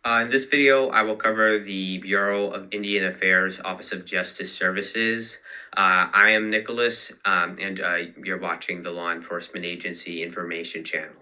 In this video, I will cover the Bureau of Indian Affairs Office of Justice Services. I am Nicholas, and you're watching the Law Enforcement Agency Information Channel.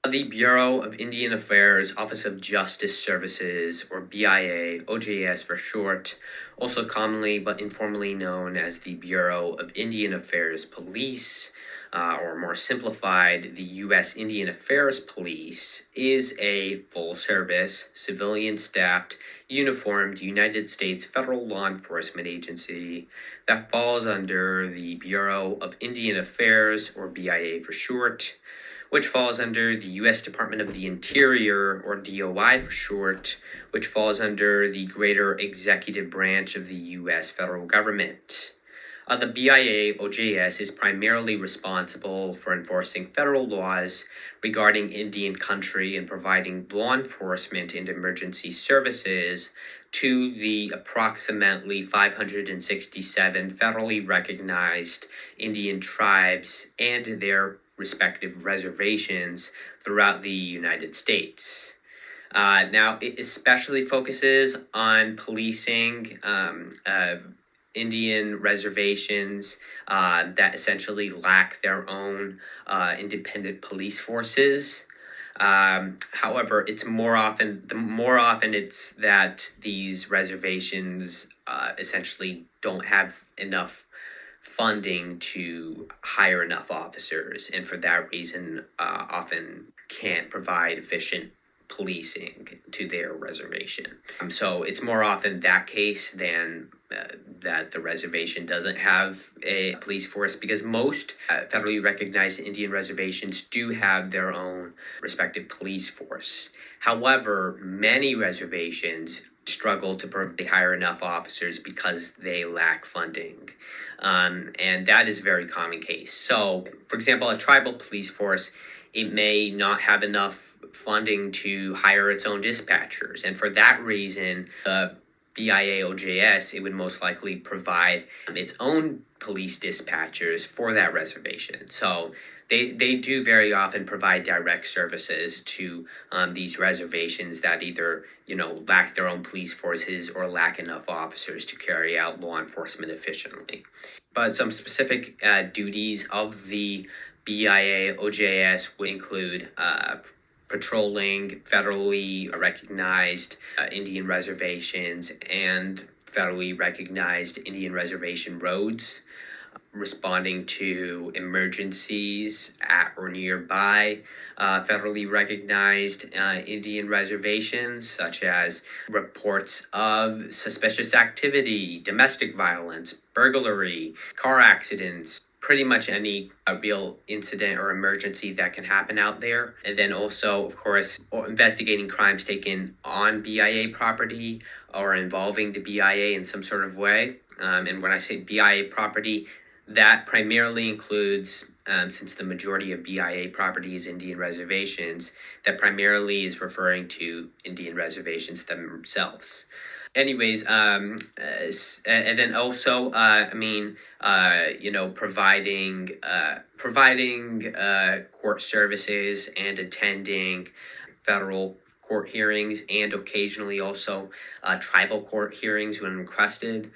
The Bureau of Indian Affairs Office of Justice Services, or BIA, OJS for short, also commonly but informally known as the Bureau of Indian Affairs Police, or more simplified, the U.S. Indian Affairs Police, is a full-service, civilian-staffed, uniformed United States federal law enforcement agency that falls under the Bureau of Indian Affairs, or BIA for short, which falls under the U.S. Department of the Interior, or DOI for short, which falls under the greater executive branch of the U.S. federal government. The BIA OJS is primarily responsible for enforcing federal laws regarding Indian country and providing law enforcement and emergency services to the approximately 567 federally recognized Indian tribes and their respective reservations throughout the United States. Now, it especially focuses on policing Indian reservations that essentially lack their own independent police forces. However, it's more often it's that these reservations essentially don't have enough funding to hire enough officers, and for that reason often can't provide efficient policing to their reservation. So it's more often that case than that the reservation doesn't have a police force, because most federally recognized Indian reservations do have their own respective police force. However, many reservations struggle to hire enough officers because they lack funding. And that is a very common case. So, for example, a tribal police force, it may not have enough funding to hire its own dispatchers. And for that reason, BIA OJS, it would most likely provide its own police dispatchers for that reservation. So they do very often provide direct services to these reservations that either, lack their own police forces or lack enough officers to carry out law enforcement efficiently. But some specific duties of the BIA OJS would include patrolling federally recognized Indian reservations and federally recognized Indian reservation roads, responding to emergencies at or nearby federally recognized Indian reservations, such as reports of suspicious activity, domestic violence, burglary, car accidents, pretty much any real incident or emergency that can happen out there. And then also, of course, investigating crimes taken on BIA property or involving the BIA in some sort of way. And when I say BIA property, that primarily includes, since the majority of BIA property is Indian reservations, that primarily is referring to Indian reservations themselves. Anyways, and then also, providing court services and attending federal court hearings, and occasionally also tribal court hearings when requested.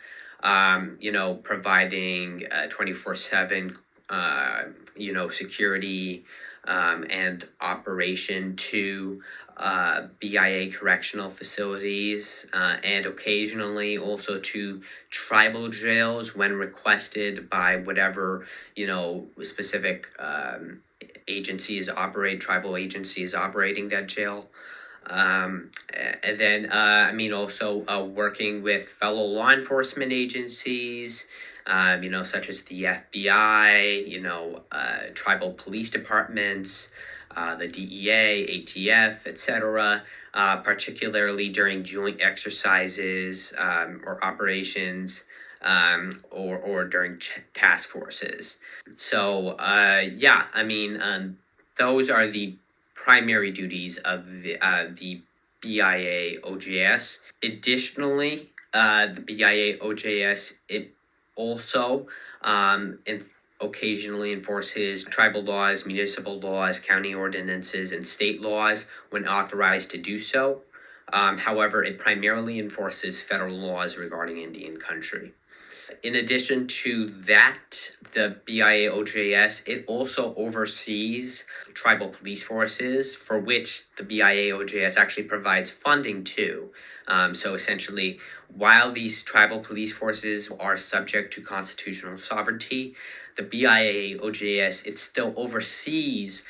Providing 24/7, security and operation to BIA correctional facilities, and occasionally also to tribal jails when requested by whatever, specific tribal agency is operating that jail. And then, also working with fellow law enforcement agencies, such as the FBI, tribal police departments, the DEA, ATF, etc., particularly during joint exercises or operations, or during task forces. So, those are the primary duties of the BIA OJS. Additionally, the BIA OJS, it also occasionally enforces tribal laws, municipal laws, county ordinances, and state laws when authorized to do so. However, it primarily enforces federal laws regarding Indian country. In addition to that, the BIA OJS, it also oversees tribal police forces, for which the BIA OJS actually provides funding to. So essentially, while these tribal police forces are subject to constitutional sovereignty, the BIA OJS, it still oversees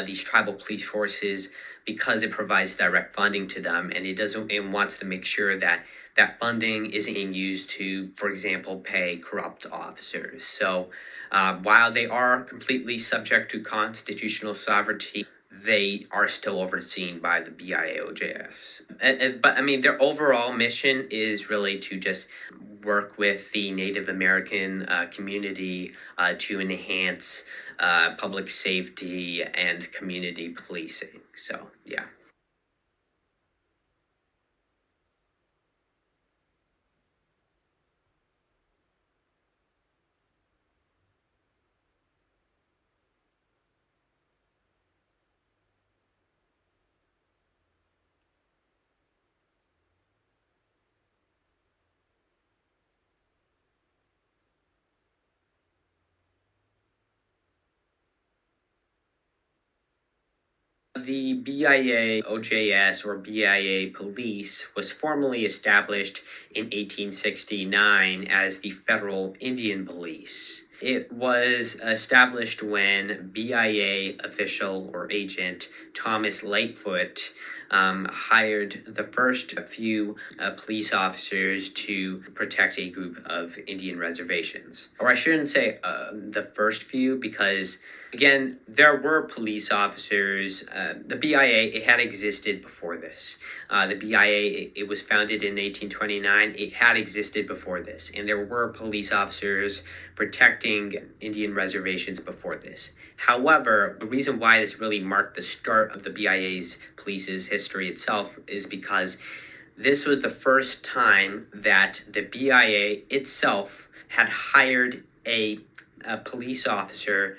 these tribal police forces because it provides direct funding to them, and it wants to make sure that that funding isn't being used to, for example, pay corrupt officers. So while they are completely subject to constitutional sovereignty, they are still overseen by the BIAOJS. But I mean, their overall mission is really to just work with the Native American community to enhance public safety and community policing. So, yeah. The BIA OJS, or BIA Police, was formally established in 1869 as the Federal Indian Police. It was established when BIA official or agent Thomas Lightfoot hired the first few police officers to protect a group of Indian reservations. Or I shouldn't say the first few, because again, there were police officers. The BIA, it had existed before this. The BIA, it was founded in 1829. It had existed before this. And there were police officers protecting Indian reservations before this. However, the reason why this really marked the start of the BIA's police's history itself is because this was the first time that the BIA itself had hired a police officer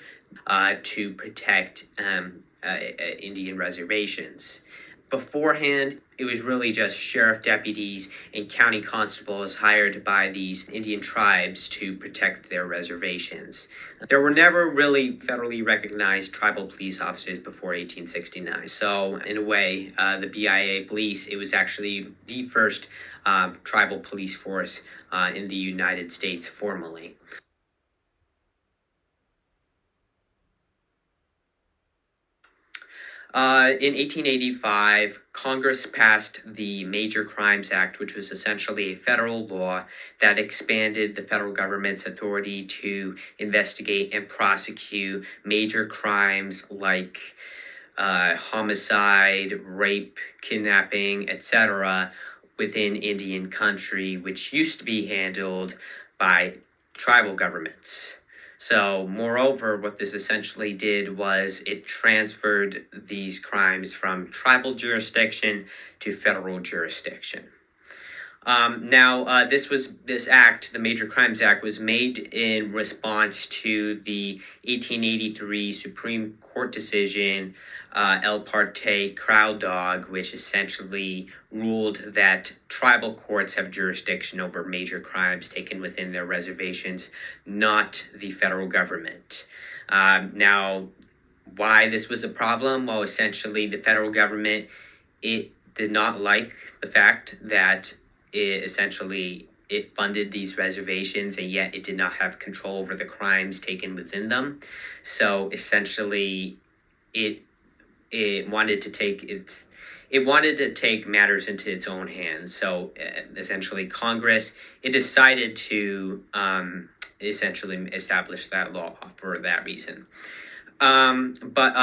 to protect Indian reservations. Beforehand, it was really just sheriff deputies and county constables hired by these Indian tribes to protect their reservations. There were never really federally recognized tribal police officers before 1869. So, in a way, the BIA police, it was actually the first tribal police force in the United States formally. In 1885, Congress passed the Major Crimes Act, which was essentially a federal law that expanded the federal government's authority to investigate and prosecute major crimes like homicide, rape, kidnapping, etc., within Indian country, which used to be handled by tribal governments. So, moreover, what this essentially did was it transferred these crimes from tribal jurisdiction to federal jurisdiction. This act, the Major Crimes Act, was made in response to the 1883 Supreme Court decision, El Parte Crowd Dog, which essentially ruled that tribal courts have jurisdiction over major crimes taken within their reservations, not the federal government. Now, why this was a problem? Well, essentially, the federal government, it did not like the fact that it funded these reservations, and yet it did not have control over the crimes taken within them. So essentially, it wanted to take matters into its own hands. So essentially, Congress, it decided to essentially establish that law for that reason. But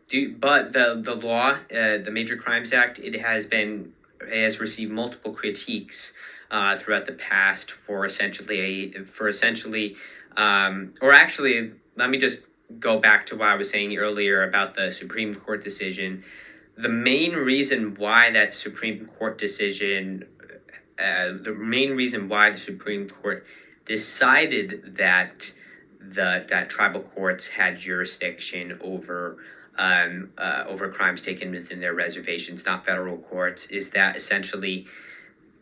the law, the Major Crimes Act, it has received multiple critiques throughout the past or actually, let me just go back to what I was saying earlier about the Supreme Court decision. The main reason why the Supreme Court decided that that tribal courts had jurisdiction over crimes taken within their reservations, not federal courts, is that essentially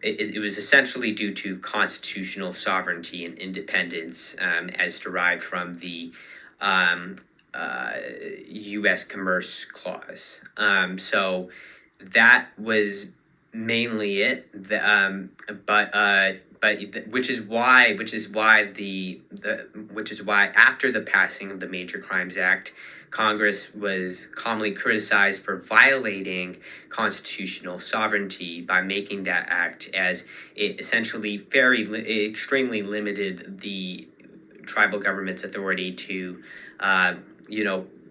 it was essentially due to constitutional sovereignty and independence, as derived from the um, U.S. Commerce Clause. So that was mainly it. But which is why after the passing of the Major Crimes Act, Congress was commonly criticized for violating constitutional sovereignty by making that act, as it essentially extremely limited the tribal government's authority to,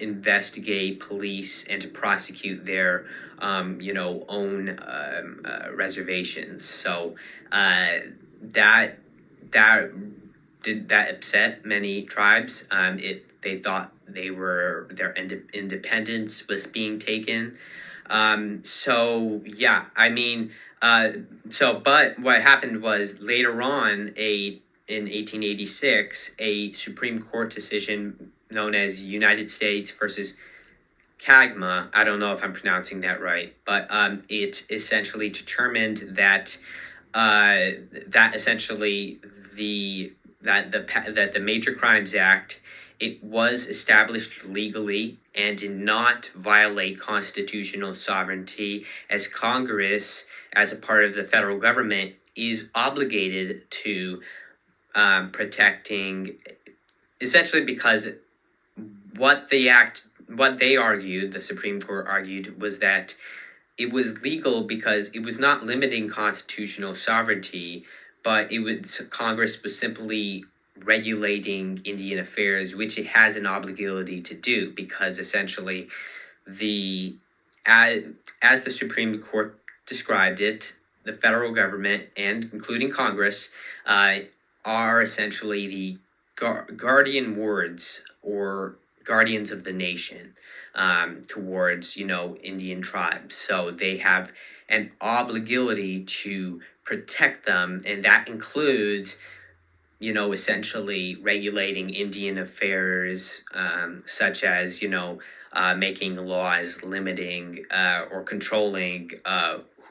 investigate, police, and to prosecute their, own reservations. So that that that upset many tribes. They thought their independence was being taken. So yeah, I mean, but what happened was later on, in 1886, a Supreme Court decision known as United States versus Kagma. I don't know if I'm pronouncing that right, but it essentially determined that essentially that the Major Crimes Act, it was established legally and did not violate constitutional sovereignty, as Congress, as a part of the federal government, is obligated to protecting, essentially because what they argued, the Supreme Court argued, was that it was legal because it was not limiting constitutional sovereignty, but Congress was simply regulating Indian affairs, which it has an obligation to do, because essentially as the Supreme Court described it, the federal government, and including Congress, are essentially the guardian wards, or guardians of the nation, towards Indian tribes. So they have an obligation to protect them, and that includes essentially regulating Indian affairs, such as making laws limiting or controlling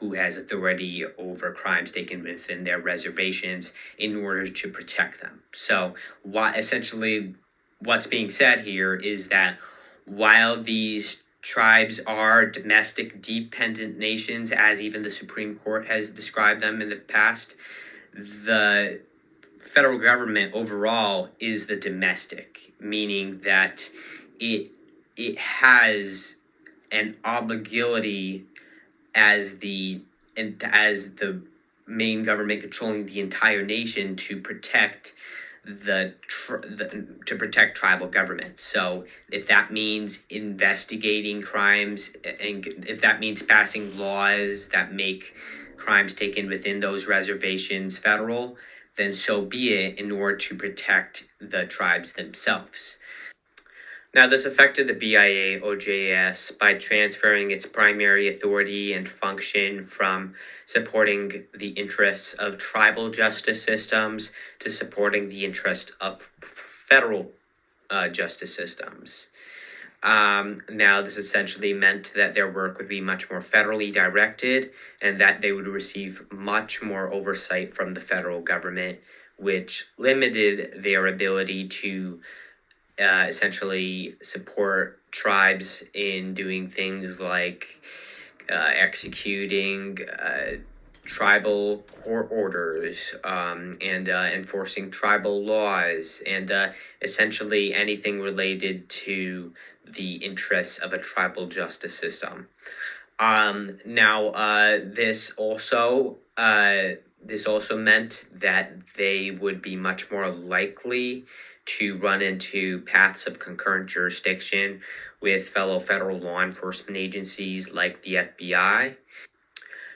who has authority over crimes taken within their reservations in order to protect them. So what's being said here is that while these tribes are domestic dependent nations, as even the Supreme Court has described them in the past, the federal government overall is the domestic, meaning that it has an obligation as the main government controlling the entire nation to protect to protect tribal governments. So if that means investigating crimes, and if that means passing laws that make crimes taken within those reservations federal, then so be it, in order to protect the tribes themselves. Now, this affected the BIA OJS by transferring its primary authority and function from supporting the interests of tribal justice systems to supporting the interests of federal justice systems. Now, this essentially meant that their work would be much more federally directed, and that they would receive much more oversight from the federal government, which limited their ability to essentially support tribes in doing things like executing tribal court orders, and enforcing tribal laws, and essentially anything related to the interests of a tribal justice system. This also meant that they would be much more likely to run into paths of concurrent jurisdiction with fellow federal law enforcement agencies like the FBI.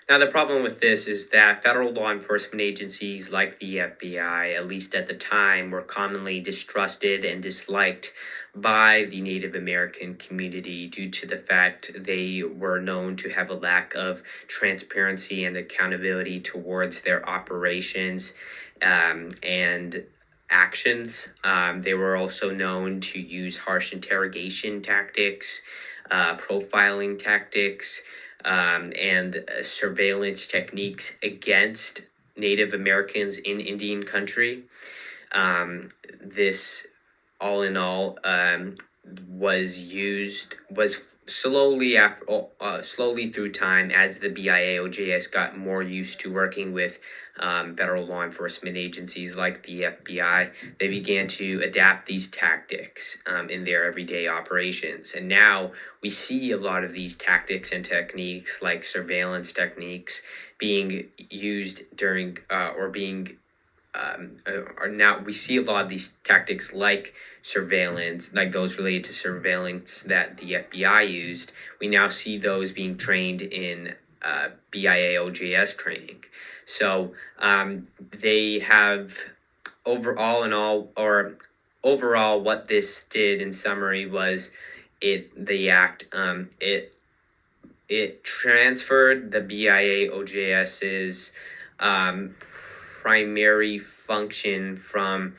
Now, the problem with this is that federal law enforcement agencies like the FBI, at least at the time, were commonly distrusted and disliked by the Native American community due to the fact they were known to have a lack of transparency and accountability towards their operations, and actions. They were also known to use harsh interrogation tactics, profiling tactics, and surveillance techniques against Native Americans in Indian country. This, all in all, was slowly through time, as the BIA-OJS got more used to working with federal law enforcement agencies like the FBI. They began to adapt these tactics in their everyday operations. And now we see a lot of these tactics and techniques, like surveillance techniques, being used during now we see a lot of these tactics, like surveillance, like those related to surveillance that the FBI used. We now see those being trained in BIA OJS training. So they have overall, what this did in summary was it transferred the BIA OJS's primary function from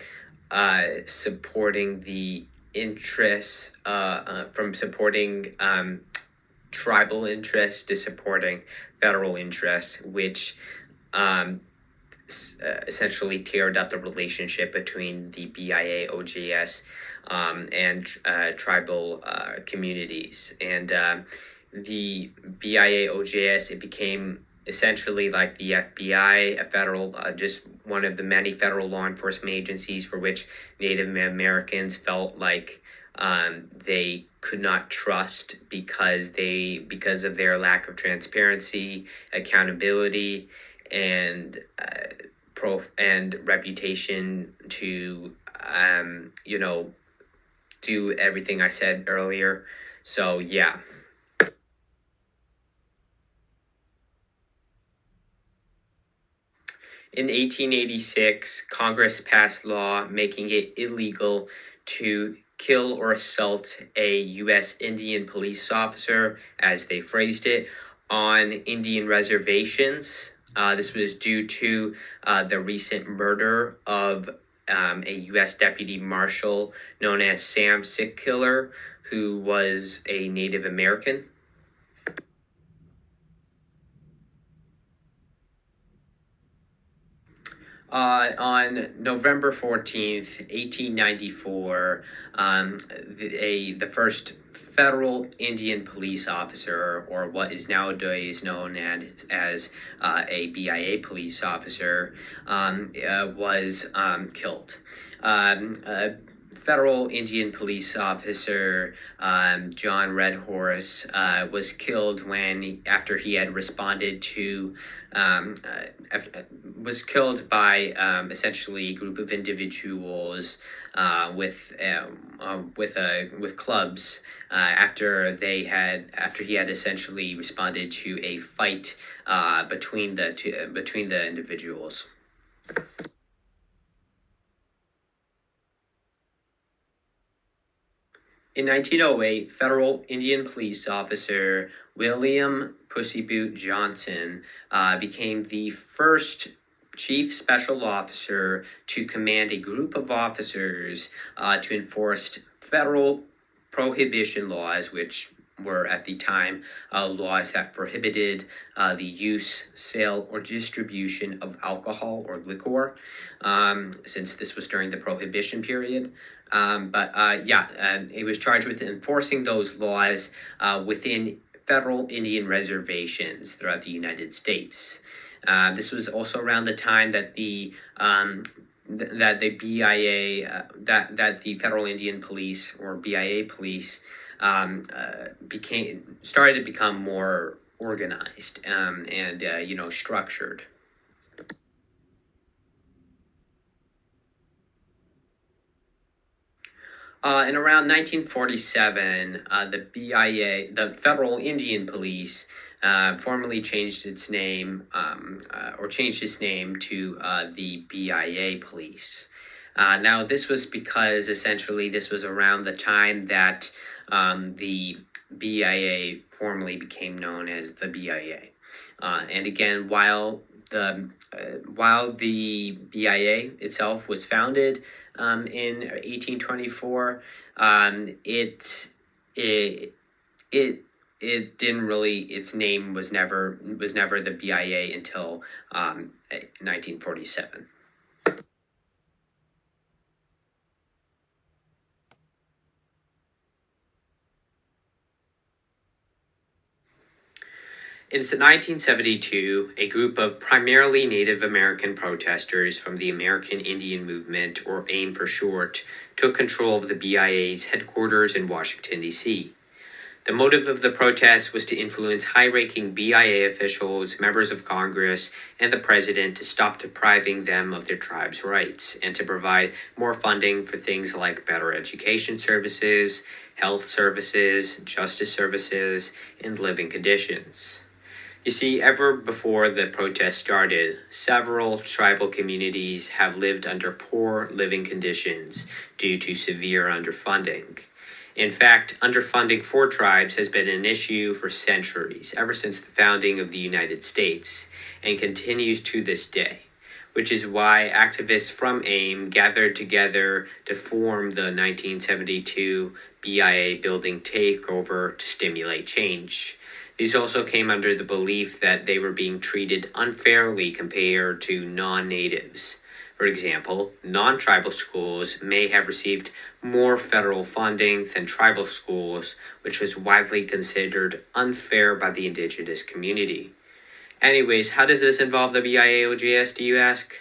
supporting the interests, from supporting tribal interests to supporting federal interests, which essentially teared up the relationship between the BIA OJS and tribal communities. And the BIA OJS, it became essentially like the FBI, a federal, just one of the many federal law enforcement agencies for which Native Americans felt like they could not trust because of their lack of transparency, accountability, and reputation to do everything I said earlier. So yeah. In 1886, Congress passed law making it illegal to kill or assault a U.S. Indian police officer, as they phrased it, on Indian reservations. This was due to the recent murder of a U.S. Deputy Marshal known as Sam Sickkiller, who was a Native American. On November 14th, 1894, the first federal Indian police officer, or what is nowadays known as a BIA police officer, was killed. Federal Indian police officer John Redhorse was killed after he had responded to was killed by essentially a group of individuals with clubs after he had essentially responded to a fight between the individuals. In 1908, federal Indian police officer William Pussyboot Johnson became the first chief special officer to command a group of officers to enforce federal prohibition laws, which were at the time laws that prohibited the use, sale, or distribution of alcohol or liquor, since this was during the Prohibition period. He was charged with enforcing those laws within federal Indian reservations throughout the United States. This was also around the time that the BIA, that the Federal Indian Police, or BIA Police, started to become more organized and structured. In around 1947, the Federal Indian Police, formally changed its name, to the BIA Police. Now, this was because essentially this was around the time that the BIA formally became known as the BIA. And again, while the BIA itself was founded in 1824. It didn't really, its name was never the BIA until 1947. In 1972, a group of primarily Native American protesters from the American Indian Movement, or AIM for short, took control of the BIA's headquarters in Washington, D.C. The motive of the protest was to influence high-ranking BIA officials, members of Congress, and the president to stop depriving them of their tribe's rights and to provide more funding for things like better education services, health services, justice services, and living conditions. You see, ever before the protest started, several tribal communities have lived under poor living conditions due to severe underfunding. In fact, underfunding for tribes has been an issue for centuries, ever since the founding of the United States, and continues to this day, which is why activists from AIM gathered together to form the 1972 BIA building takeover to stimulate change. These also came under the belief that they were being treated unfairly compared to non-natives. For example, non-tribal schools may have received more federal funding than tribal schools, which was widely considered unfair by the indigenous community. Anyways, how does this involve the BIA-OJS, do you ask?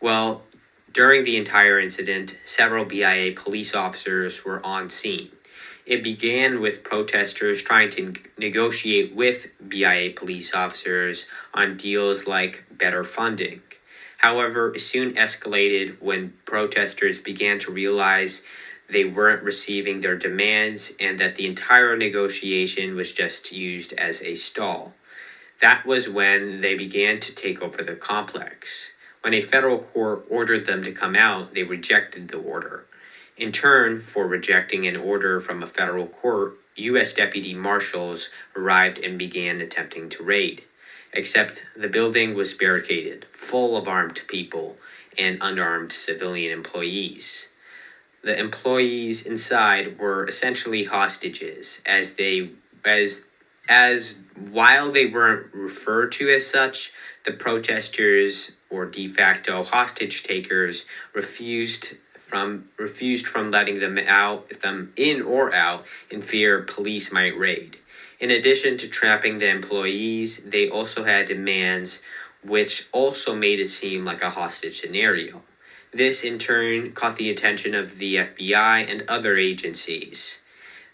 Well, during the entire incident, several BIA police officers were on scene. It began with protesters trying to negotiate with BIA police officers on deals like better funding. However, it soon escalated when protesters began to realize they weren't receiving their demands and that the entire negotiation was just used as a stall. That was when they began to take over the complex. When a federal court ordered them to come out, they rejected the order. In turn for rejecting an order from a federal court, U.S. deputy marshals arrived and began attempting to raid. Except the building was barricaded, full of armed people and unarmed civilian employees. The employees inside were essentially hostages, as while they weren't referred to as such, the protesters, or de facto hostage takers, refused from letting them in or out in fear police might raid. In addition to trapping the employees, they also had demands which also made it seem like a hostage scenario. This in turn caught the attention of the FBI and other agencies.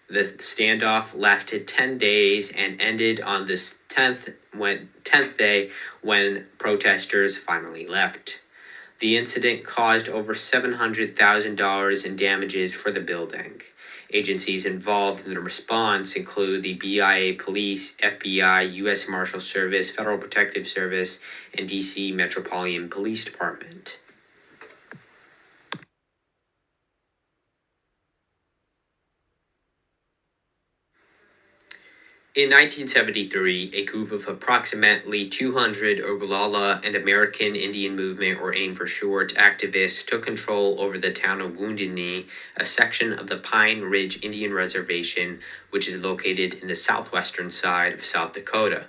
The standoff lasted 10 days and ended on this 10th day when protesters finally left. The incident caused over $700,000 in damages for the building. Agencies involved in the response include the BIA Police, FBI, U.S. Marshal Service, Federal Protective Service, and D.C. Metropolitan Police Department. In 1973, a group of approximately 200 Oglala and American Indian Movement, or AIM for short, activists took control over the town of Wounded Knee, a section of the Pine Ridge Indian Reservation, which is located in the southwestern side of South Dakota.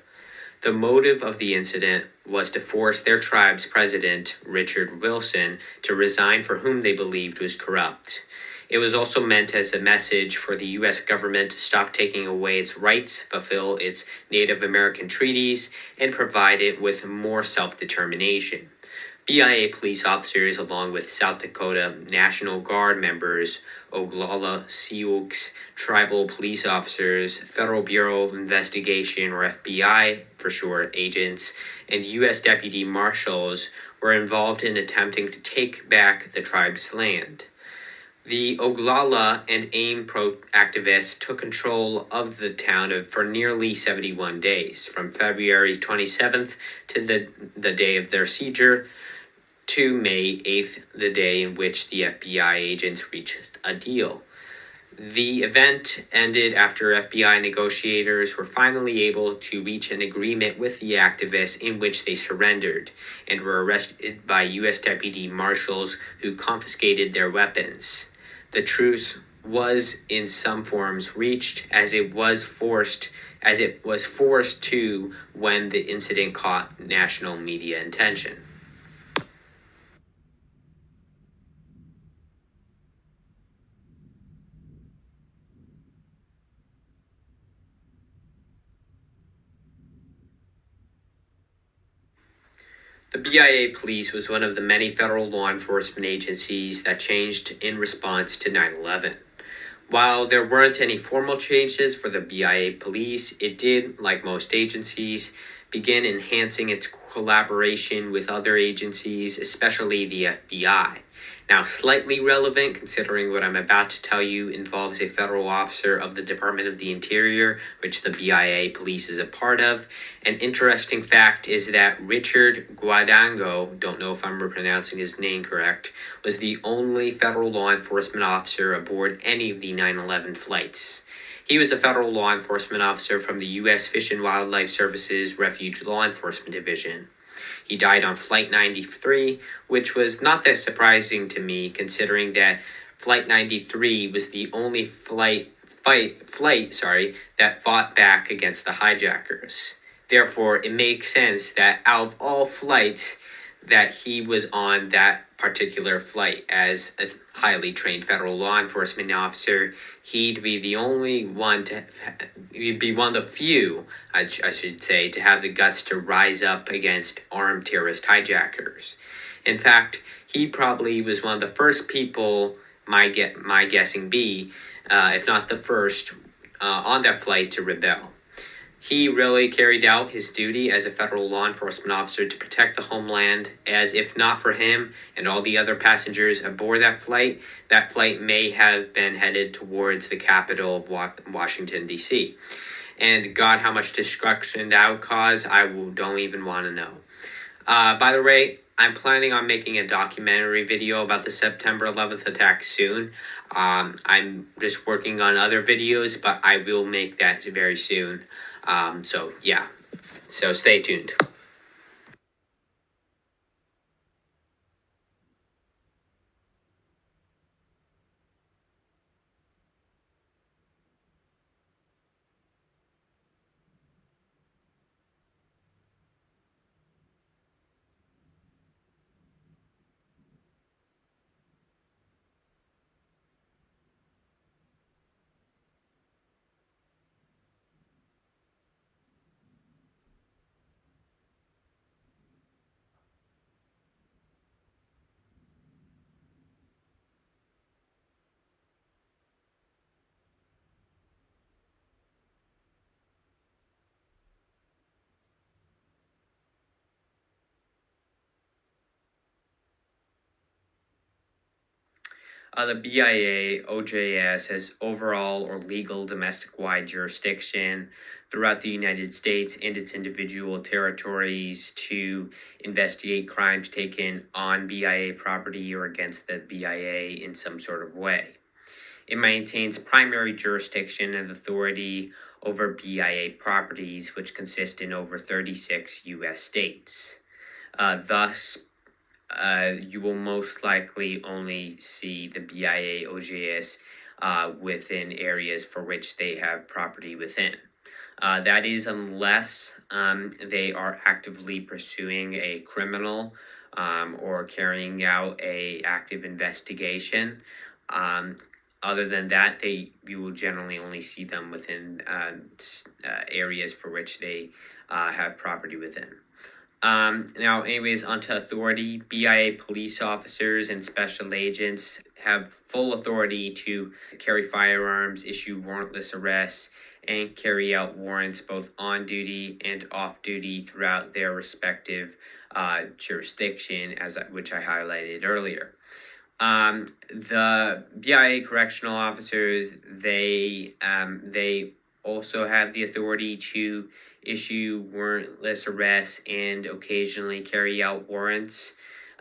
The motive of the incident was to force their tribe's president, Richard Wilson, to resign for whom they believed was corrupt. It was also meant as a message for the U.S. government to stop taking away its rights, fulfill its Native American treaties, and provide it with more self-determination. BIA police officers, along with South Dakota National Guard members, Oglala Sioux tribal police officers, Federal Bureau of Investigation, or FBI for short, agents, and U.S. deputy marshals were involved in attempting to take back the tribe's land. The Oglala and AIM activists took control of the town for nearly 71 days, from February 27th to the day of their seizure, to May 8th, the day in which the FBI agents reached a deal. The event ended after FBI negotiators were finally able to reach an agreement with the activists in which they surrendered and were arrested by U.S. deputy marshals who confiscated their weapons. The truce was in some forms reached as it was forced to when the incident caught national media attention. The BIA police was one of the many federal law enforcement agencies that changed in response to 9/11. While there weren't any formal changes for the BIA police, it did, like most agencies, begin enhancing its collaboration with other agencies, especially the FBI. Now, slightly relevant considering what I'm about to tell you involves a federal officer of the Department of the Interior, which the BIA police is a part of. An interesting fact is that Richard Guadango, don't know if I'm pronouncing his name correct, was the only federal law enforcement officer aboard any of the 9/11 flights. He was a federal law enforcement officer from the U.S. Fish and Wildlife Service's Refuge Law Enforcement Division. He died on Flight 93, which was not that surprising to me considering that Flight 93 was the only flight that fought back against the hijackers. Therefore, it makes sense that out of all flights that he was on that particular flight as a highly trained federal law enforcement officer, he'd be the only one he'd be one of the few, I should say, to have the guts to rise up against armed terrorist hijackers. In fact, he probably was one of the first people, my guessing be, if not the first, on that flight to rebel. He really carried out his duty as a federal law enforcement officer to protect the homeland, as if not for him and all the other passengers aboard that flight may have been headed towards the capital of Washington, D.C. And God, how much destruction that would cause, don't even want to know. By the way, I'm planning on making a documentary video about the September 11th attack soon. I'm just working on other videos, but I will make that very soon. So stay tuned. The BIA OJS has overall or legal domestic wide jurisdiction throughout the United States and its individual territories to investigate crimes taken on BIA property or against the BIA in some sort of way. It maintains primary jurisdiction and authority over BIA properties, which consist in over 36 U.S. states. Thus, you will most likely only see the BIA OJS within areas for which they have property within. That is unless they are actively pursuing a criminal or carrying out a active investigation. Other than that, you will generally only see them within areas for which they have property within. Now, anyways, onto authority. BIA police officers and special agents have full authority to carry firearms, issue warrantless arrests, and carry out warrants both on duty and off duty throughout their respective jurisdiction, which I highlighted earlier. The BIA correctional officers, they also have the authority to issue warrantless arrests and occasionally carry out warrants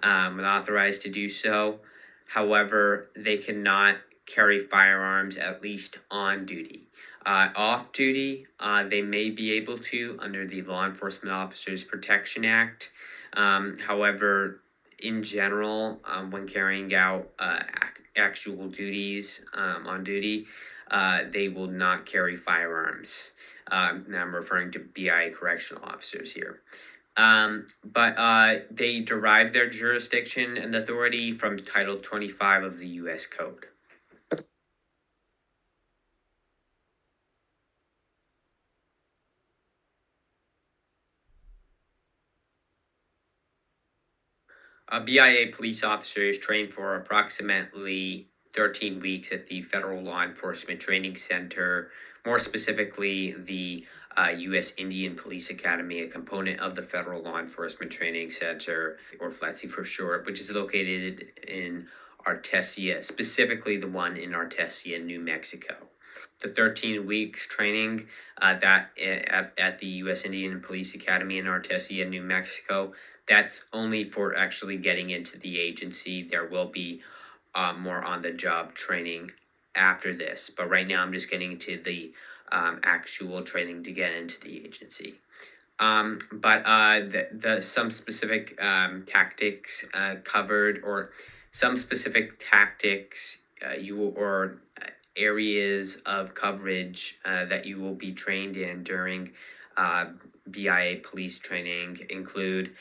when authorized to do so. However, they cannot carry firearms, at least on duty. Off duty, they may be able to under the Law Enforcement Officers Protection Act. However, in general, when carrying out actual duties on duty, they will not carry firearms. Now I'm referring to BIA correctional officers here. But they derive their jurisdiction and authority from Title 25 of the U.S. Code. BIA police officers train for approximately 13 weeks at the Federal Law Enforcement Training Center, more specifically the U.S. Indian Police Academy, a component of the Federal Law Enforcement Training Center, or FLETC for short, which is located in Artesia, specifically the one in Artesia, New Mexico. The 13 weeks training at the U.S. Indian Police Academy in Artesia, New Mexico, that's only for actually getting into the agency. There will be more on-the-job training after this, but right now I'm just getting into the actual training to get into the agency. But some specific tactics covered, or some specific tactics areas of coverage that you will be trained in during BIA police training include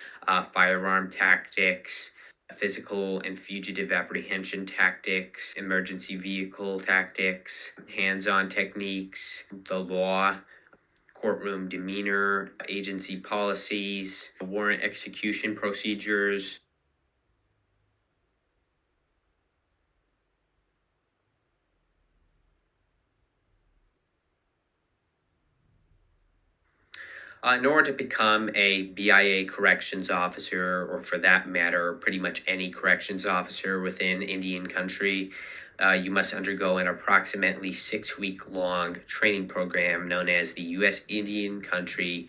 firearm tactics, physical and fugitive apprehension tactics, emergency vehicle tactics, hands-on techniques, the law, courtroom demeanor, agency policies, warrant execution procedures. In order to become a BIA corrections officer, or for that matter, pretty much any corrections officer within Indian country, you must undergo an approximately 6-week-long training program known as the U.S. Indian Country,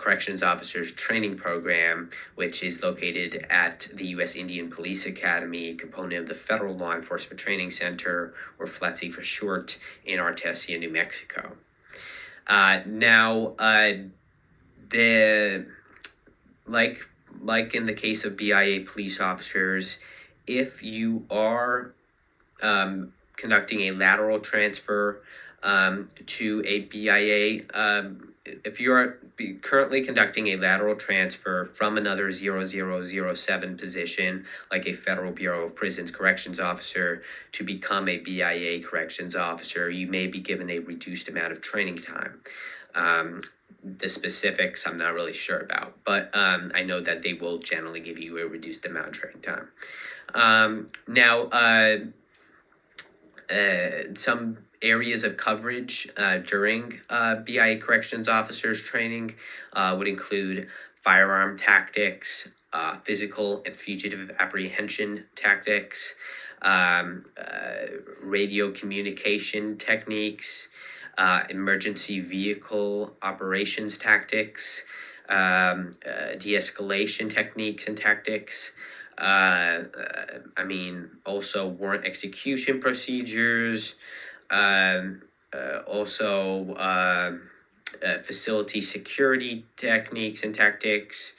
Corrections Officers Training Program, which is located at the U.S. Indian Police Academy, component of the Federal Law Enforcement Training Center, or FLETC for short, in Artesia, New Mexico. Like in the case of BIA police officers, if you are conducting a lateral transfer to a BIA, if you are currently conducting a lateral transfer from another 0007 position, like a Federal Bureau of Prisons corrections officer, to become a BIA corrections officer, you may be given a reduced amount of training time. The specifics I'm not really sure about, but I know that they will generally give you a reduced amount of training time. Some areas of coverage during BIA corrections officers training would include firearm tactics, physical and fugitive apprehension tactics, radio communication techniques, emergency vehicle operations tactics, de-escalation techniques and tactics. Also warrant execution procedures, facility security techniques and tactics,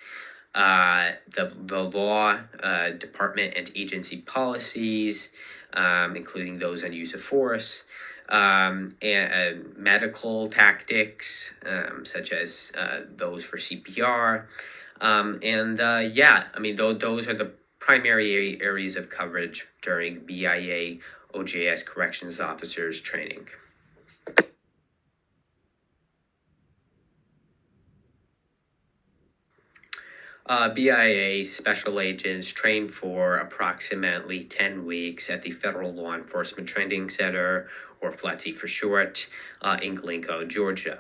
the law, department and agency policies, including those on use of force, and medical tactics, such as those for CPR. Those are the primary areas of coverage during BIA OJS corrections officers training. BIA special agents train for approximately 10 weeks at the Federal Law Enforcement Training Center, or FLETC for short, in Glencoe, Georgia.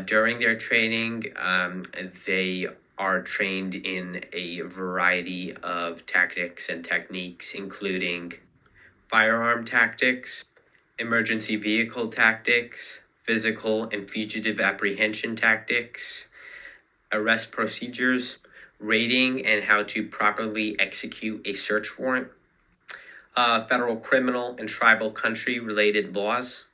During their training, they are trained in a variety of tactics and techniques, including firearm tactics, emergency vehicle tactics, physical and fugitive apprehension tactics, arrest procedures, raiding and how to properly execute a search warrant, federal criminal and tribal country related laws,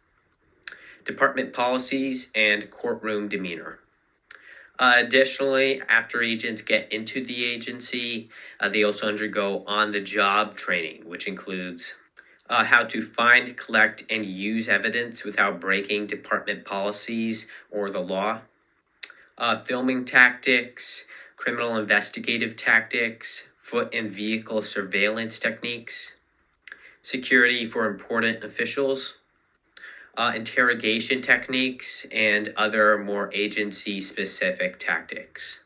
department policies, and courtroom demeanor. Additionally, after agents get into the agency, they also undergo on-the-job training, which includes how to find, collect, and use evidence without breaking department policies or the law, filming tactics, criminal investigative tactics, foot and vehicle surveillance techniques, security for important officials, interrogation techniques, and other more agency-specific tactics.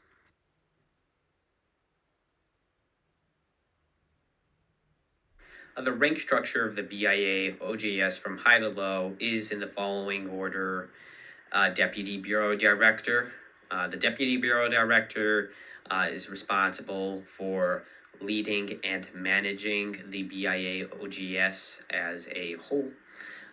The rank structure of the BIA OJS from high to low is in the following order. Deputy Bureau Director. The Deputy Bureau Director is responsible for leading and managing the BIA OJS as a whole.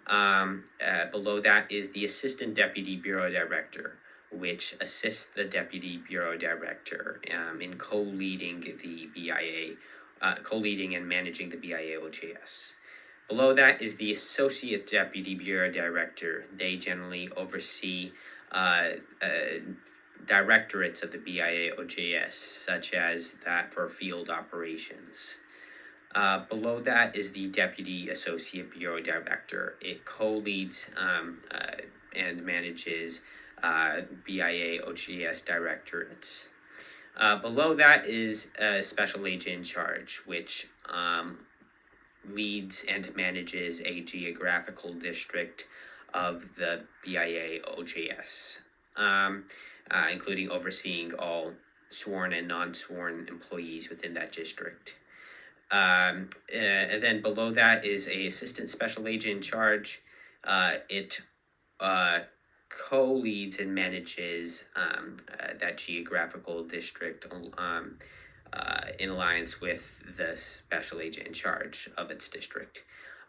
Below that is the Assistant Deputy Bureau Director, which assists the Deputy Bureau Director in co-leading the BIA, co-leading and managing the BIA OJS. Below that is the Associate Deputy Bureau Director. They generally oversee directorates of the BIA OJS, such as that for field operations. Below that is the Deputy Associate Bureau Director. It co-leads and manages BIA OJS directorates. Below that is a Special Agent in Charge, which leads and manages a geographical district of the BIA OJS, including overseeing all sworn and non-sworn employees within that district. And then below that is a Assistant Special Agent in Charge. It co-leads and manages that geographical district in alliance with the Special Agent in Charge of its district.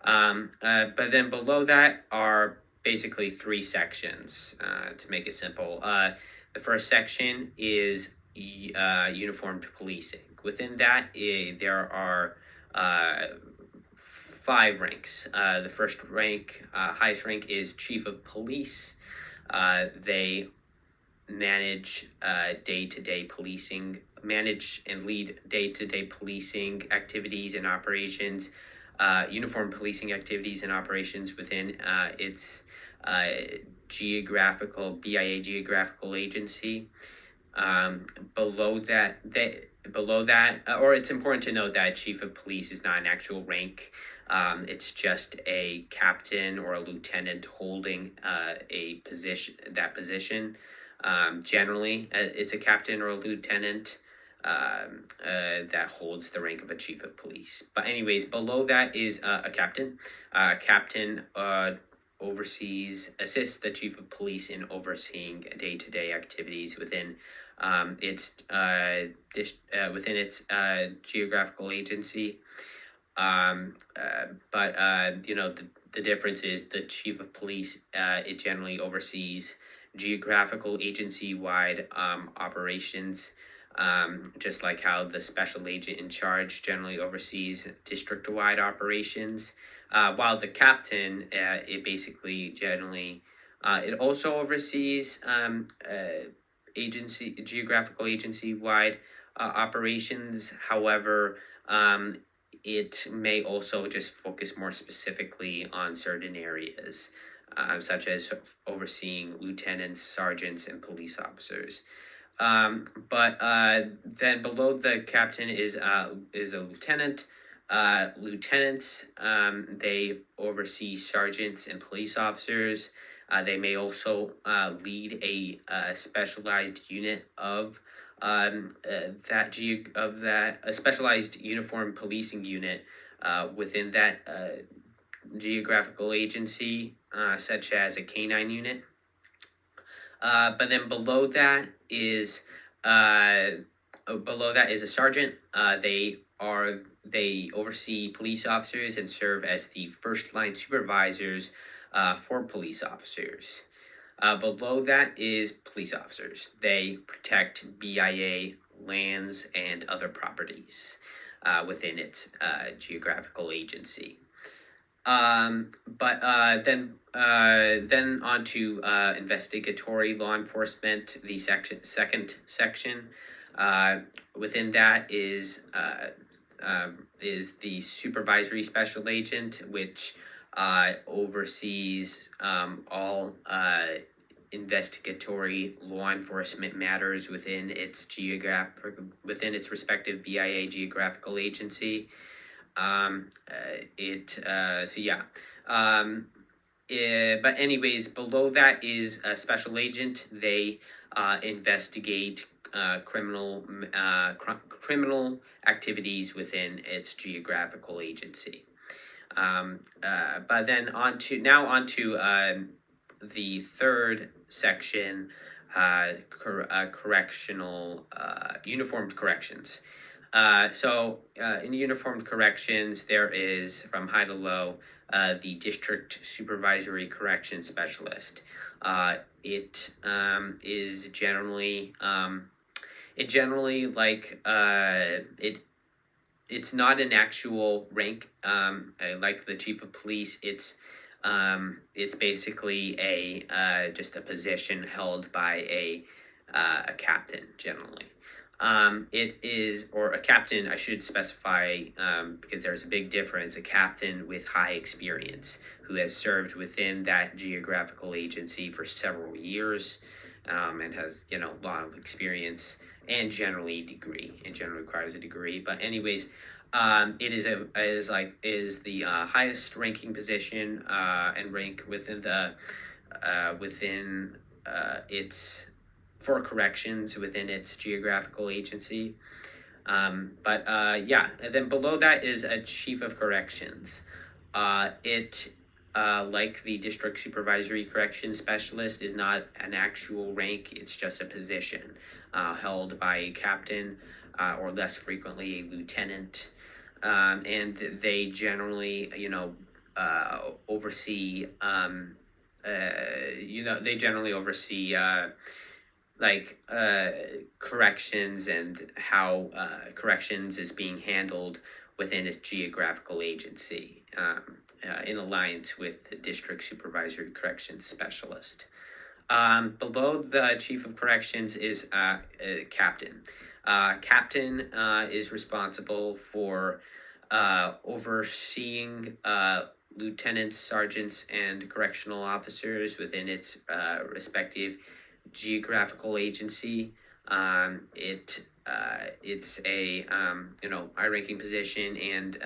But then below that are basically three sections, to make it simple. The first section is uniformed policing. Within that, there are 5 ranks. The first rank, highest rank, is Chief of Police. They manage day-to-day policing, manage and lead day-to-day policing activities and operations, uniform policing activities and operations within its BIA geographical agency. Below that, it's important to note that Chief of Police is not an actual rank. It's just a captain or a lieutenant holding a position. Generally, it's a captain or a lieutenant that holds the rank of a Chief of Police. But anyways, below that is a captain. Captain assists the Chief of Police in overseeing day-to-day activities within its geographical agency. The difference is the Chief of Police, it generally oversees geographical agency-wide operations, just like how the Special Agent in Charge generally oversees district-wide operations, while the captain, it basically generally, it also oversees geographical agency-wide operations. However, it may also just focus more specifically on certain areas, such as overseeing lieutenants, sergeants, and police officers. But then below the captain is a lieutenant. Lieutenants, they oversee sergeants and police officers. They may also lead a specialized unit of a specialized uniform policing unit within that geographical agency, such as a canine unit. But then below that is a sergeant. They oversee police officers and serve as the first line supervisors for police officers. Below that is police officers. They protect BIA lands and other properties within its geographical agency. Then on to investigatory law enforcement. The second section within that is the supervisory special agent, which oversees all investigatory law enforcement matters within its respective BIA geographical agency. But anyways, below that is a special agent. They investigate criminal activities within its geographical agency. But then on to the third section, correctional uniformed corrections. In uniformed corrections, there is from high to low the district supervisory correction specialist. It is generally it's not an actual rank like the chief of police. It's basically just a position held by a captain generally. It is, or a captain, I should specify, because there's a big difference, a captain with high experience who has served within that geographical agency for several years and has, a lot of experience and generally requires a degree. But anyways, it is the highest ranking position and rank within its for corrections within its geographical agency. And then below that is a chief of corrections. It like the district supervisory corrections specialist is not an actual rank. It's just a position held by a captain or less frequently a lieutenant. And they generally, oversee corrections and how corrections is being handled within its geographical agency in alliance with the district supervisory corrections specialist. Below the chief of corrections is captain. Captain is responsible for overseeing lieutenants, sergeants, and correctional officers within its respective geographical agency. It's a high-ranking position, and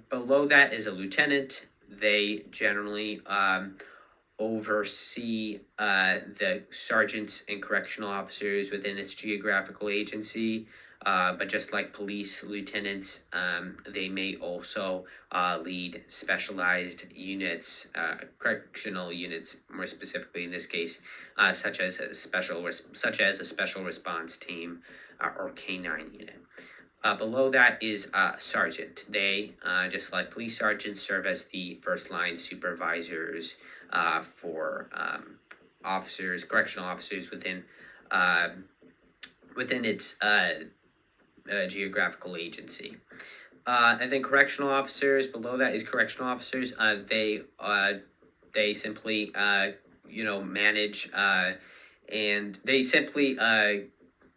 below that is a lieutenant. They generally oversee the sergeants and correctional officers within its geographical agency. But just like police lieutenants, they may also lead specialized units, correctional units, more specifically in this case, such as a special response team or K9 unit. Below that is sergeant. They, just like police sergeants, serve as the first line supervisors for correctional officers within its geographical agency. And then correctional officers, below that is correctional officers. They simply manage and they simply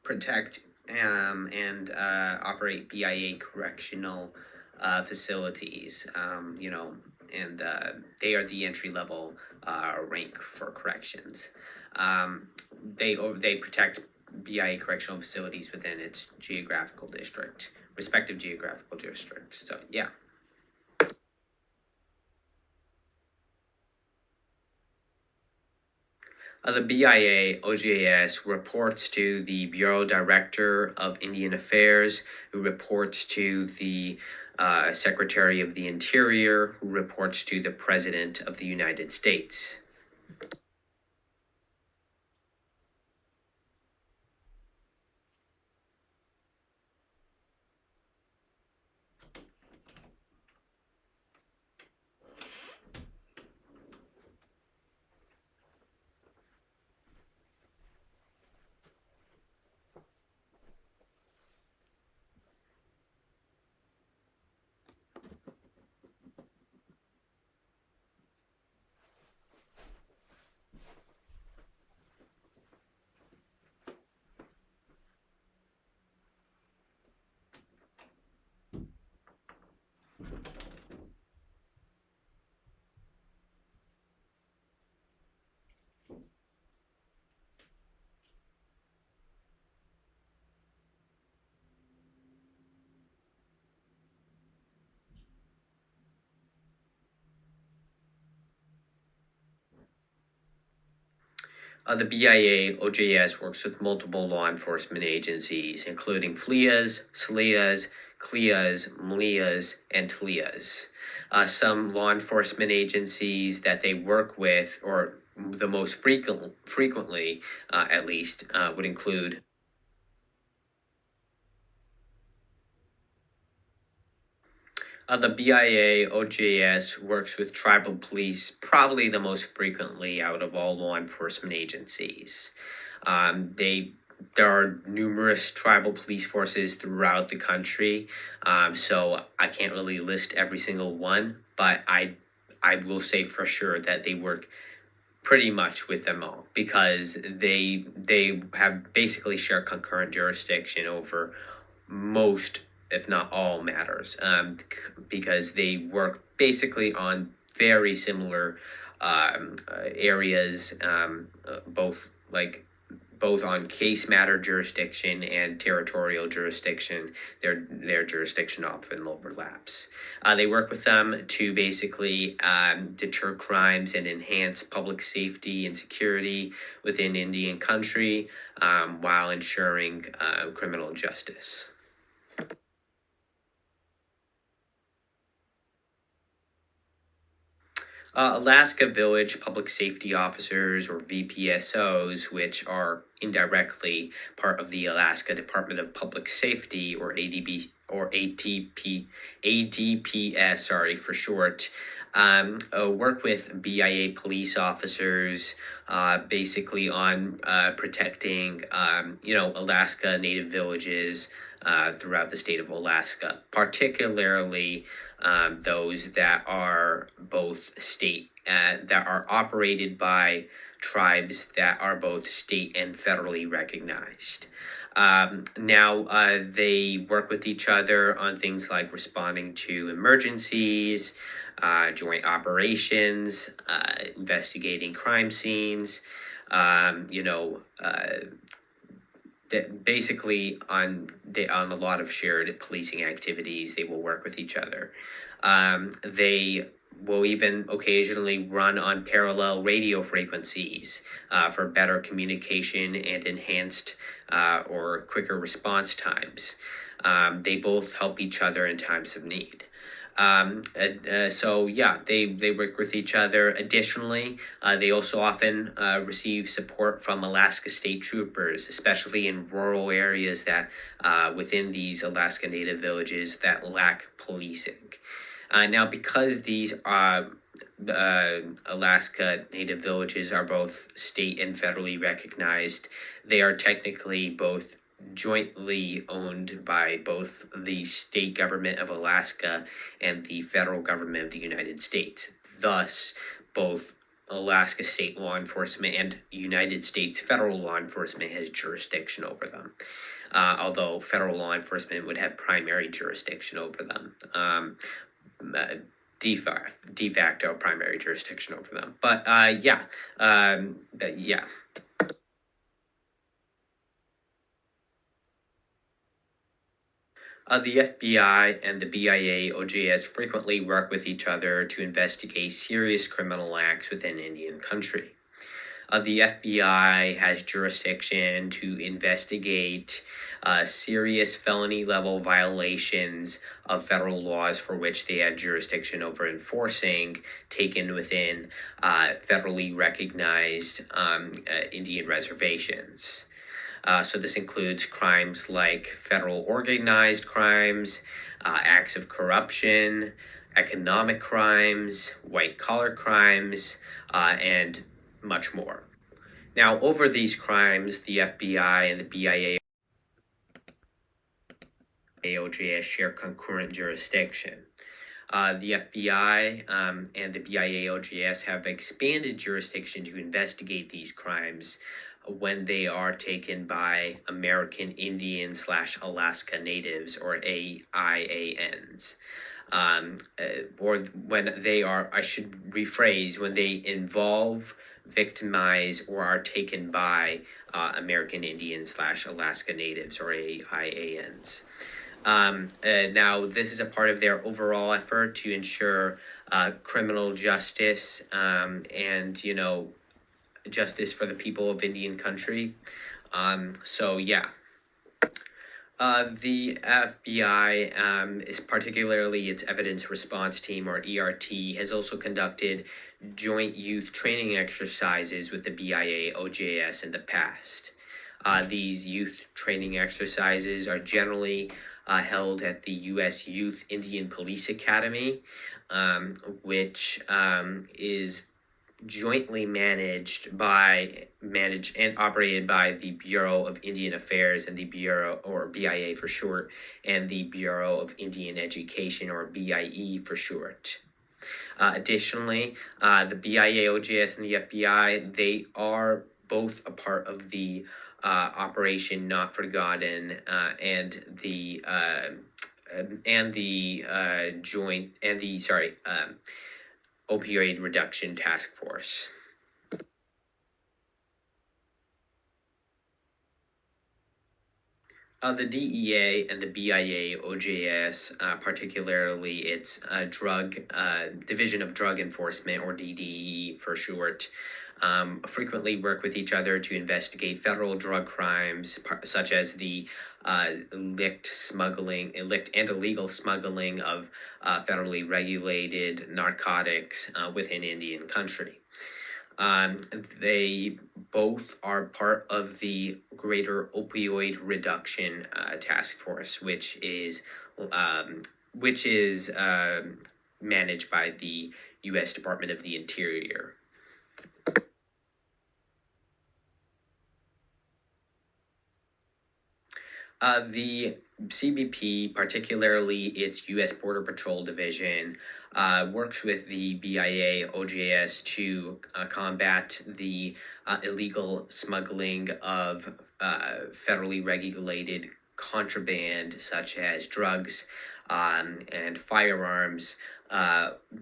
protect and operate BIA correctional facilities. And they are the entry level rank for corrections. They protect BIA correctional facilities within its respective geographical district. So, yeah. The BIA OGAS reports to the Bureau Director of Indian Affairs, who reports to the Secretary of the Interior, who reports to the President of the United States. The BIA OJS works with multiple law enforcement agencies, including FLIAs, SLIAs, CLIAs, MLIAs, and TLIAs. Some law enforcement agencies that they work with, or the most frequently at least, would include the BIA OJS works with tribal police probably the most frequently out of all law enforcement agencies. There are numerous tribal police forces throughout the country, so I can't really list every single one, but I will say for sure that they work pretty much with them all because they have basically share concurrent jurisdiction over most, if not all, matters, because they work basically on very similar areas, both like both on case matter jurisdiction and territorial jurisdiction. Their jurisdiction often overlaps. They work with them to basically deter crimes and enhance public safety and security within Indian country, while ensuring criminal justice. Alaska Village Public Safety Officers, or VPSOs, which are indirectly part of the Alaska Department of Public Safety, or ADPS, sorry for short, work with BIA police officers, basically on protecting, Alaska Native villages throughout the state of Alaska, particularly those that are both that are operated by tribes that are both state and federally recognized. Now, they work with each other on things like responding to emergencies, joint operations, investigating crime scenes, basically on a lot of shared policing activities. They will work with each other. They will even occasionally run on parallel radio frequencies for better communication and enhanced or quicker response times. They both help each other in times of need. So yeah, they work with each other. Additionally, they also often receive support from Alaska State Troopers, especially in rural areas that within these Alaska Native villages that lack policing. Now, because these Alaska Native villages are both state and federally recognized, they are technically both jointly owned by both the state government of Alaska and the federal government of the United States. Thus, both Alaska state law enforcement and United States federal law enforcement has jurisdiction over them, although federal law enforcement would have primary jurisdiction over them. De facto primary jurisdiction over them. But yeah. The FBI and the BIA OJS frequently work with each other to investigate serious criminal acts within Indian country. The FBI has jurisdiction to investigate serious felony level violations of federal laws for which they had jurisdiction over enforcing, taken within federally recognized Indian reservations. So this includes crimes like federal organized crimes, acts of corruption, economic crimes, white-collar crimes, and much more. Now, over these crimes, the FBI and the BIA OJS share concurrent jurisdiction. The FBI and the BIA OJS have expanded jurisdiction to investigate these crimes when they are taken by American Indian / Alaska Natives, or AIANs. Or when they are, I should rephrase, when they involve, victimize, or are taken by American Indians / Alaska Natives, or AIANs. Now, this is a part of their overall effort to ensure criminal justice and, justice for the people of Indian country. So yeah. The FBI, is particularly its Evidence Response Team, or ERT, has also conducted joint youth training exercises with the BIA OJS in the past. These youth training exercises are generally held at the U.S. Youth Indian Police Academy, which is jointly managed and operated by the Bureau of Indian Affairs and the Bureau, or BIA for short, and the Bureau of Indian Education, or BIE for short. Additionally, the BIA, OJS, and the FBI, they are both a part of the Operation Not Forgotten Opioid Reduction Task Force. The DEA and the BIA OJS, particularly its Division of Drug Enforcement, or DDE for short, frequently work with each other to investigate federal drug crimes, such as the illicit and illegal smuggling of federally regulated narcotics within Indian country. They both are part of the Greater Opioid Reduction Task Force, which is managed by the U.S. Department of the Interior. The CBP, particularly its U.S. Border Patrol Division, works with the BIA OJS to combat the illegal smuggling of federally regulated contraband, such as drugs and firearms,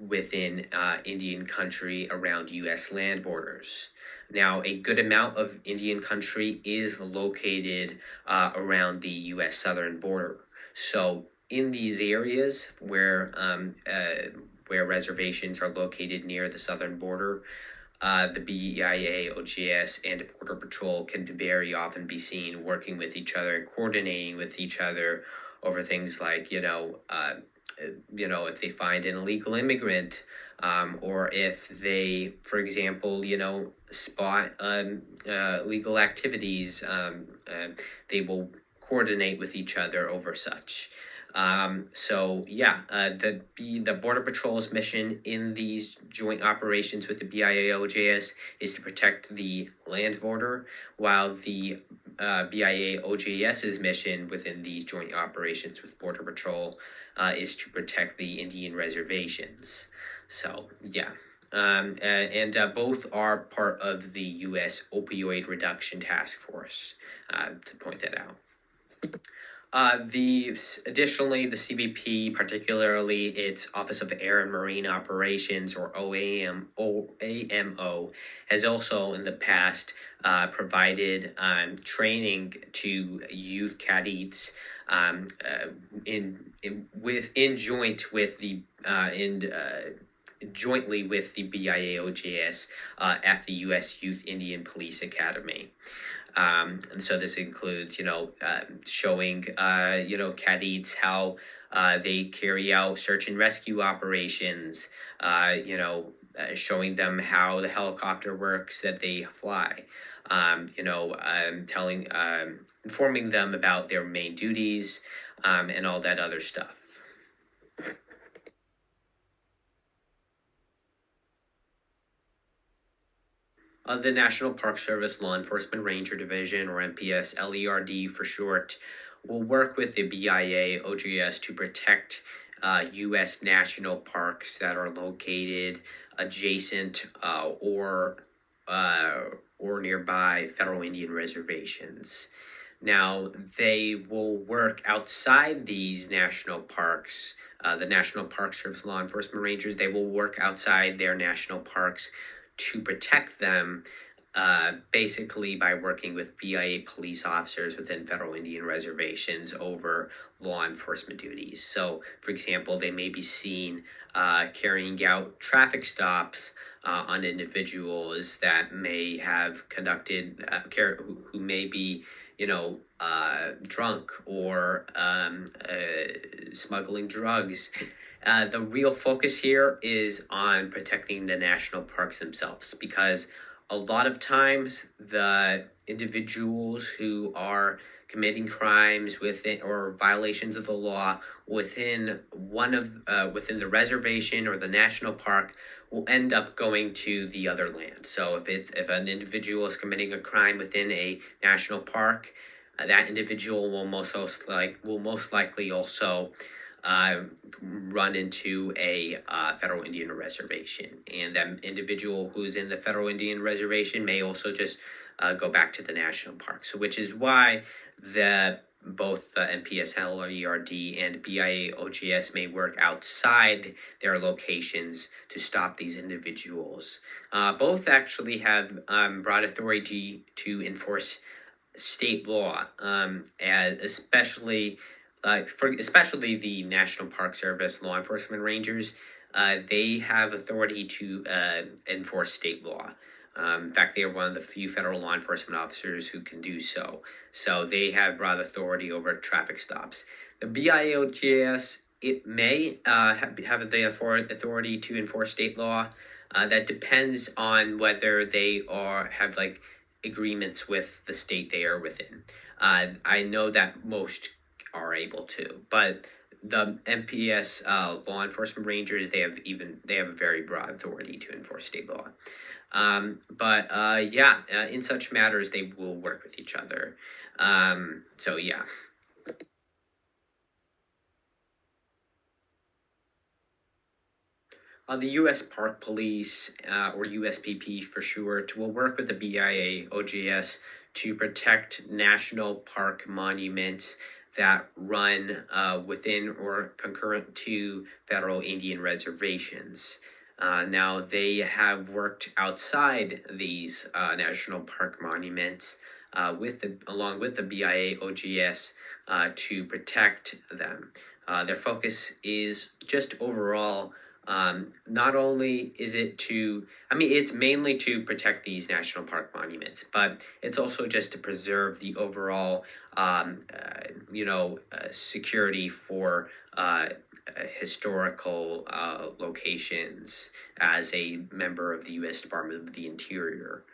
within Indian country around U.S. land borders. Now, a good amount of Indian country is located around the U.S. southern border. So, in these areas where reservations are located near the southern border, the BIA, OGS, and Border Patrol can very often be seen working with each other and coordinating with each other over things like, if they find an illegal immigrant, or if they, for example, spot legal activities, they will coordinate with each other over such. The Border Patrol's mission in these joint operations with the BIA OJS is to protect the land border, while the BIA OJS's mission within these joint operations with Border Patrol is to protect the Indian reservations. So, yeah. Both are part of the U.S. Opioid Reduction Task Force, to point that out. Additionally, the CBP, particularly its Office of Air and Marine Operations, or OAMO, has also in the past provided training to youth cadets jointly with the BIA OJS at the U.S. Youth Indian Police Academy. And so this includes, showing, cadets how they carry out search and rescue operations, showing them how the helicopter works that they fly, informing them about their main duties, and all that other stuff. The National Park Service Law Enforcement Ranger Division, or NPS LERD for short, will work with the BIA OJS to protect U.S. national parks that are located adjacent or nearby federal Indian reservations. Now, they will work outside these national parks. The National Park Service Law Enforcement Rangers, they will work outside their national parks to protect them, basically by working with BIA police officers within federal Indian reservations over law enforcement duties. So, for example, they may be seen carrying out traffic stops on individuals that may have conducted who may be, drunk or smuggling drugs. The real focus here is on protecting the national parks themselves, because a lot of times the individuals who are committing crimes within or violations of the law within within the reservation or the national park will end up going to the other land. So if an individual is committing a crime within a national park, that individual will most likely also uh, run into a federal Indian reservation, and that individual who's in the federal Indian reservation may also just go back to the national park. So, which is why the both NPSL, ERD, and BIA OGS may work outside their locations to stop these individuals. Both actually have broad authority to enforce state law, and especially the National Park Service law enforcement rangers. They have authority to enforce state law. In fact, they are one of the few federal law enforcement officers who can do so. So they have broad authority over traffic stops. The BIOGS, it may have the authority to enforce state law. That depends on whether they have agreements with the state they are within. I know that most are able to, but the NPS law enforcement rangers, they have a very broad authority to enforce state law. In such matters they will work with each other. So yeah. The U.S. Park Police, or USPP for short, will work with the BIA OGS to protect national park monuments that run within or concurrent to federal Indian reservations. Now, they have worked outside these national park monuments along with the BIA OGS to protect them. Their focus is just overall. Not only is it it's mainly to protect these national park monuments, but it's also just to preserve the overall, security for historical locations as a member of the U.S. Department of the Interior.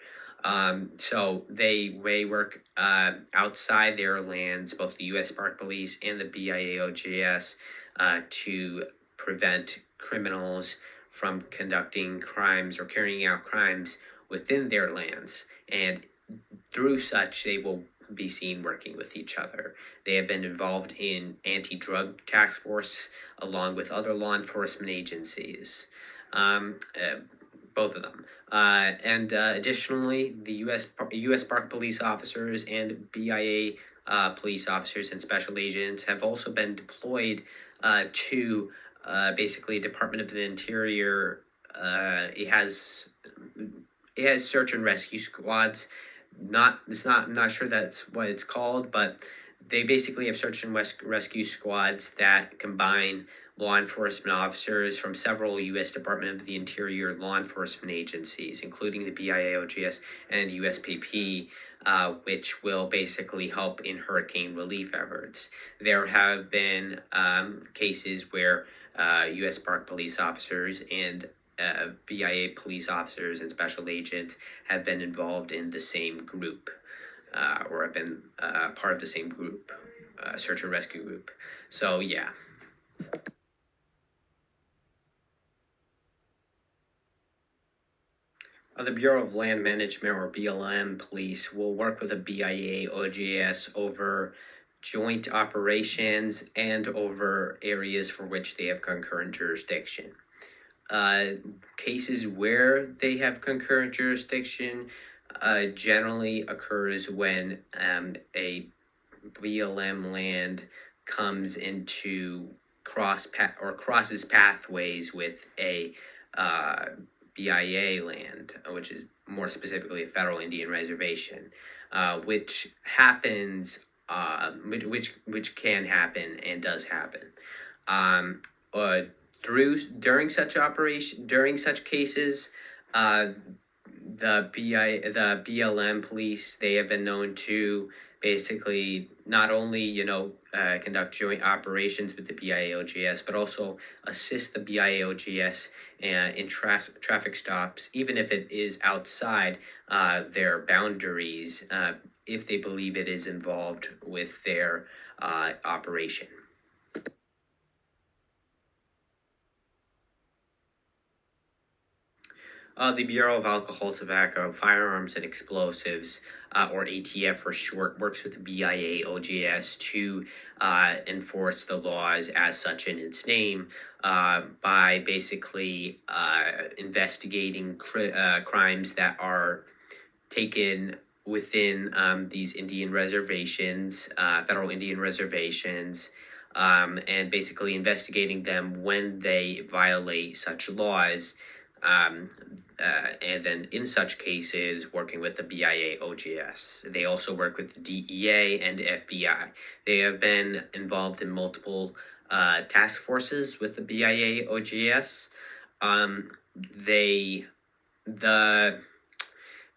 So they work outside their lands, both the U.S. Park Police and the BIA-OGS, to prevent criminals from conducting crimes or carrying out crimes within their lands. And through such, they will be seen working with each other. They have been involved in anti-drug task force along with other law enforcement agencies. Both of them. Additionally, the U.S. Park Police officers and BIA police officers and special agents have also been deployed to basically Department of the Interior. It has search and rescue squads. I'm not sure that's what it's called, but they basically have search and rescue squads that combine law enforcement officers from several U.S. Department of the Interior law enforcement agencies, including the BIA-OGS and USPP, which will basically help in hurricane relief efforts. There have been cases where U.S. Park Police officers and BIA police officers and special agents have been involved in the same group, or have been part of the same group, search and rescue group. So, yeah. The Bureau of Land Management, or BLM police, will work with the BIA OGS over joint operations and over areas for which they have concurrent jurisdiction. Cases where they have concurrent jurisdiction generally occurs when a BLM land comes into crosses pathways with a BIA land, which is more specifically a federal Indian reservation, which happens, which can happen and does happen. During such cases, Uh, the BLM police, they have been known to basically not only conduct joint operations with the BIA-OGS, but also assist the BIA-OGS in traffic stops, even if it is outside their boundaries, if they believe it is involved with their operation. The Bureau of Alcohol, Tobacco, Firearms, and Explosives, or ATF for short, works with the BIA OGS to enforce the laws as such in its name by basically investigating crimes that are taken within these Indian reservations, federal Indian reservations, and basically investigating them when they violate such laws. Um, and then in such cases, working with the BIA OGS. They also work with the DEA and FBI. They have been involved in multiple task forces with the BIA OGS. They the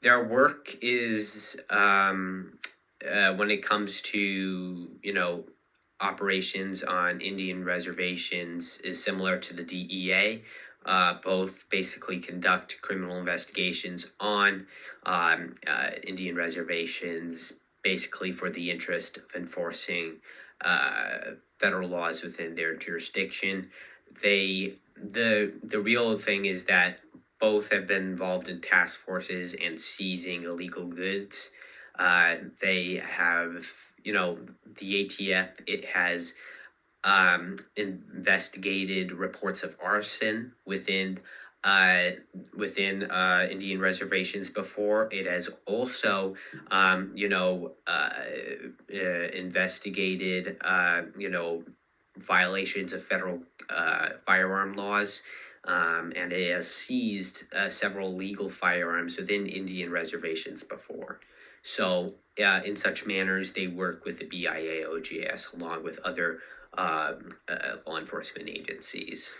Their work is when it comes to operations on Indian reservations is similar to the DEA. Both basically conduct criminal investigations on Indian reservations, basically for the interest of enforcing federal laws within their jurisdiction. The real thing is that both have been involved in task forces and seizing illegal goods. They have, the ATF, it has investigated reports of arson within Indian reservations before. It has also, investigated, violations of federal firearm laws. And it has seized several legal firearms within Indian reservations before. So, in such manners, they work with the BIA OGS along with other law enforcement agencies.